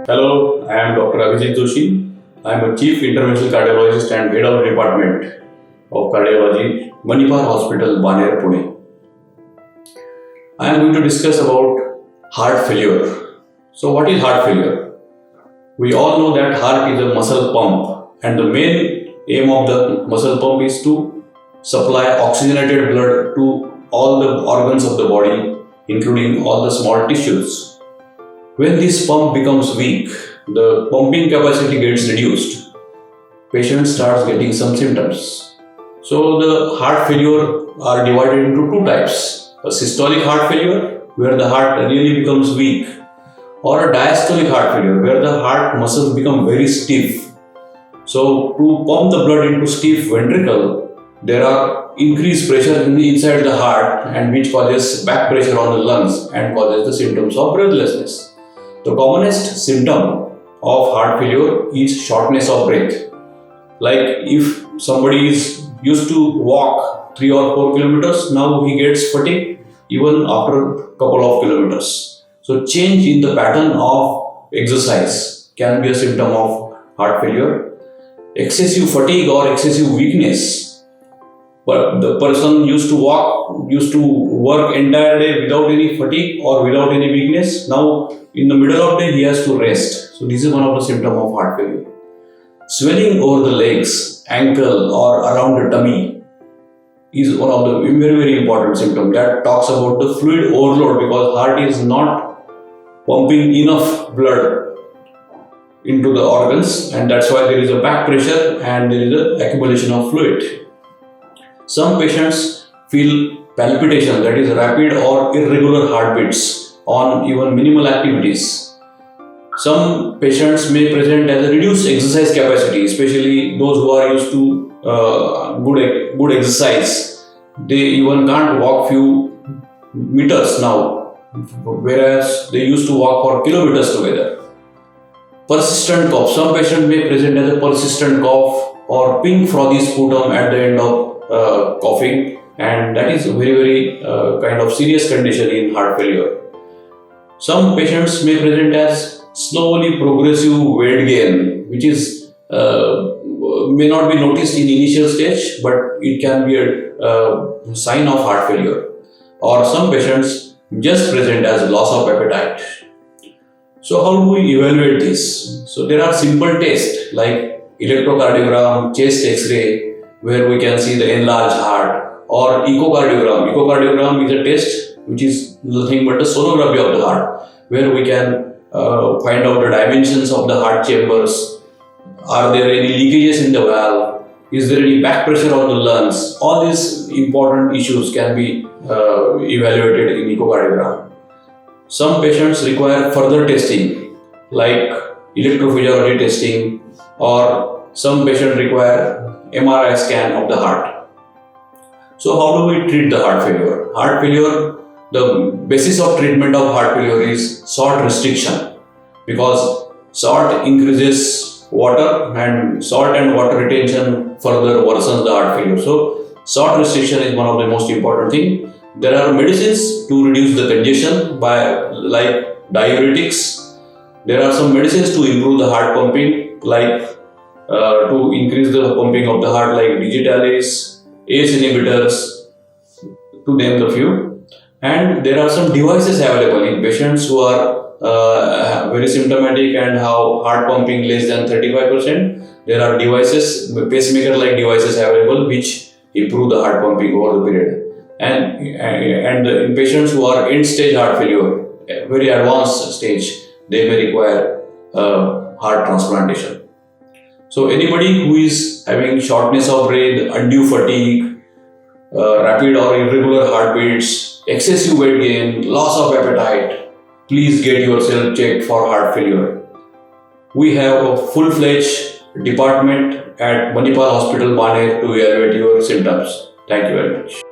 Hello, I am Dr. Abhijit Joshi. I am a Chief Interventional Cardiologist and Head of the Department of Cardiology, Manipal Hospital Baner, Pune. I am going to discuss about heart failure. So what is heart failure? We all know that heart is a muscle pump, and the main aim of the muscle pump is to supply oxygenated blood to all the organs of the body, including all the small tissues. When this pump becomes weak, the pumping capacity gets reduced. Patient starts getting some symptoms. So the heart failure are divided into two types: a systolic heart failure, where the heart really becomes weak, or a diastolic heart failure, where the heart muscles become very stiff. So to pump the blood into stiff ventricle, there are increased pressure inside the heart, and which causes back pressure on the lungs and causes the symptoms of breathlessness. The commonest symptom of heart failure is shortness of breath. Like if somebody is used to walk 3 or 4 kilometers, now he gets fatigue even after a couple of kilometers. So change in the pattern of exercise can be a symptom of heart failure. Excessive fatigue or excessive weakness. But the person used to work entire day without any fatigue or without any weakness. Now in the middle of the day he has to rest. So this is one of the symptoms of heart failure. Swelling over the legs, ankle or around the tummy is one of the very, very important symptoms that talks about the fluid overload, because heart is not pumping enough blood into the organs, and that's why there is a back pressure and there is an accumulation of fluid. Some patients feel palpitation, that is rapid or irregular heartbeats on even minimal activities. Some patients may present as a reduced exercise capacity, especially those who are used to good exercise. They even can't walk few meters now, whereas they used to walk for kilometers together. Persistent cough. Some patients may present as a persistent cough or pink frothy sputum at the end of coughing, and that is a very, very kind of serious condition in heart failure. Some patients may present as slowly progressive weight gain, which is may not be noticed in initial stage, but it can be a sign of heart failure. Or some patients just present as loss of appetite. So how do we evaluate this? So there are simple tests like electrocardiogram, chest X-ray, where we can see the enlarged heart, or echocardiogram. Echocardiogram is a test which is nothing but a sonography of the heart, where we can find out the dimensions of the heart chambers. Are there any leakages in the valve? Is there any back pressure on the lungs? All these important issues can be evaluated in echocardiogram. Some patients require further testing like electrophysiology testing, or some patients require MRI scan of the heart. So how do we treat the heart failure? Heart failure, the basis of treatment of heart failure is salt restriction, because salt increases water and salt and water retention further worsens the heart failure. So salt restriction is one of the most important thing. There are medicines to reduce the congestion like diuretics. There are some medicines to improve the heart pumping, like to increase the pumping of the heart, like digitalis, ACE inhibitors, to name the few. And there are some devices available in patients who are very symptomatic and have heart pumping less than 35%. There are devices, pacemaker-like devices available which improve the heart pumping over the period. And in patients who are end-stage heart failure, very advanced stage, they may require heart transplantation. So anybody who is having shortness of breath, undue fatigue, rapid or irregular heartbeats, excessive weight gain, loss of appetite, please get yourself checked for heart failure. We have a full-fledged department at Manipal Hospital Baner to evaluate your symptoms. Thank you very much.